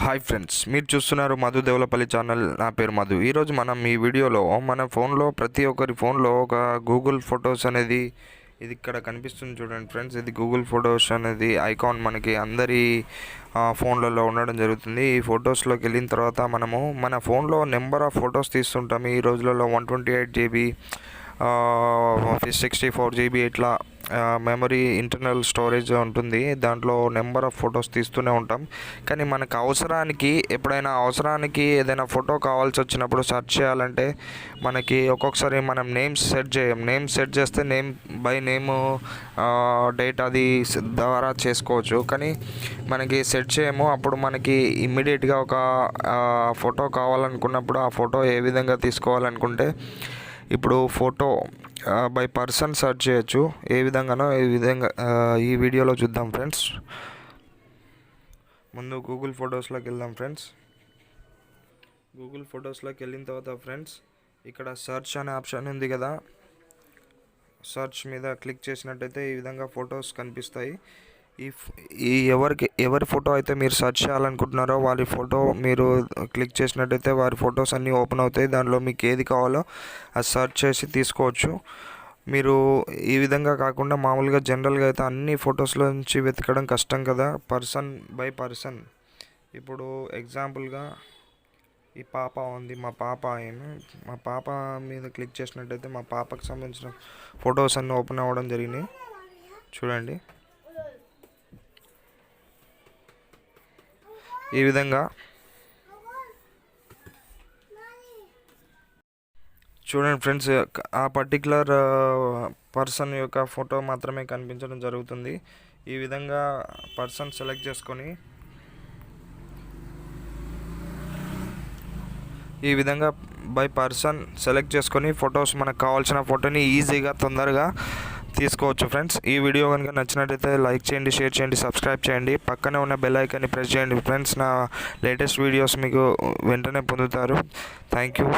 Hi friends, మీరు చూస్తున్నారు Madhu devulapally channel. నా పేరు మధు. ఈరోజు మనం ఈ వీడియోలో మన ఫోన్లో ప్రతి ఒక్కరి ఫోన్లో ఒక గూగుల్ ఫొటోస్ అనేది ఇది ఇక్కడ కనిపిస్తుంది చూడండి ఫ్రెండ్స్. ఇది గూగుల్ ఫొటోస్ అనేది ఐకాన్ మనకి అందరి ఫోన్లలో ఉండడం జరుగుతుంది. ఈ ఫొటోస్లోకి వెళ్ళిన తర్వాత మనము మన ఫోన్లో నెంబర్ ఆఫ్ ఫొటోస్ తీస్తుంటాం. ఈ రోజులలో 128 GB 64 GB ఇట్లా మెమరీ ఇంటర్నల్ స్టోరేజ్ ఉంటుంది. దాంట్లో నెంబర్ ఆఫ్ ఫొటోస్ తీస్తూనే ఉంటాం. కానీ మనకు ఎప్పుడైనా అవసరానికి ఏదైనా ఫోటో కావాల్సి వచ్చినప్పుడు సెర్చ్ చేయాలంటే మనకి ఒక్కొక్కసారి మనం నేమ్స్ సెట్ చేస్తే నేమ్ బై నేమ్ డేట్ అది ద్వారా చేసుకోవచ్చు. కానీ మనకి సెట్ చేయము. అప్పుడు మనకి ఇమ్మీడియట్గా ఒక ఫోటో కావాలనుకున్నప్పుడు ఆ ఫోటో ఏ విధంగా తీసుకోవాలనుకుంటే ఇప్పుడు ఫోటో బై పర్సన్ సెర్చ్ చేయొచ్చు. ఏ విధంగానో ఈ వీడియోలో చూద్దాం ఫ్రెండ్స్. ముందు గూగుల్ ఫొటోస్లోకి వెళ్దాం ఫ్రెండ్స్. గూగుల్ ఫొటోస్లోకి వెళ్ళిన తర్వాత ఫ్రెండ్స్ ఇక్కడ సెర్చ్ అనే ఆప్షన్ ఉంది కదా, సెర్చ్ మీద క్లిక్ చేసినట్టయితే ఈ విధంగా ఫొటోస్ కనిపిస్తాయి. ఎవరి ఫోటో అయితే మీరు సెర్చ్ చేయాలనుకుంటున్నారో వారి ఫోటో మీరు క్లిక్ చేసినట్టయితే వారి ఫొటోస్ అన్నీ ఓపెన్ అవుతాయి. దానిలో మీకు ఏది కావాలో అది సెర్చ్ చేసి తీసుకోవచ్చు. మీరు ఈ విధంగా కాకుండా మామూలుగా జనరల్గా అయితే అన్ని ఫొటోస్లో నుంచి వెతకడం కష్టం కదా, పర్సన్ బై పర్సన్. ఇప్పుడు ఎగ్జాంపుల్గా ఈ పాప ఉంది, మా పాప మీద క్లిక్ చేసినట్టయితే మా పాపకు సంబంధించిన ఫొటోస్ అన్నీ ఓపెన్ అవ్వడం జరిగినాయి. చూడండి, ఈ విధంగా చూడండి ఫ్రెండ్స్. ఆ పర్టికులర్ పర్సన్ యొక్క ఫోటో మాత్రమే కనిపించడం జరుగుతుంది. ఈ విధంగా పర్సన్ సెలెక్ట్ చేసుకొని బై పర్సన్ సెలెక్ట్ చేసుకొని ఫొటోస్ మనకు కావాల్సిన ఫోటోని ఈజీగా తొందరగా తీసుకోవచ్చు ఫ్రెండ్స్. ఈ వీడియో కనుక నచ్చినట్టయితే లైక్ చేయండి, షేర్ చేయండి, సబ్స్క్రైబ్ చేయండి. పక్కనే ఉన్న బెల్ ఐకాన్ని ప్రెస్ చేయండి ఫ్రెండ్స్. నా లేటెస్ట్ వీడియోస్ మీకు వెంటనే పొందుతారు. Thank you.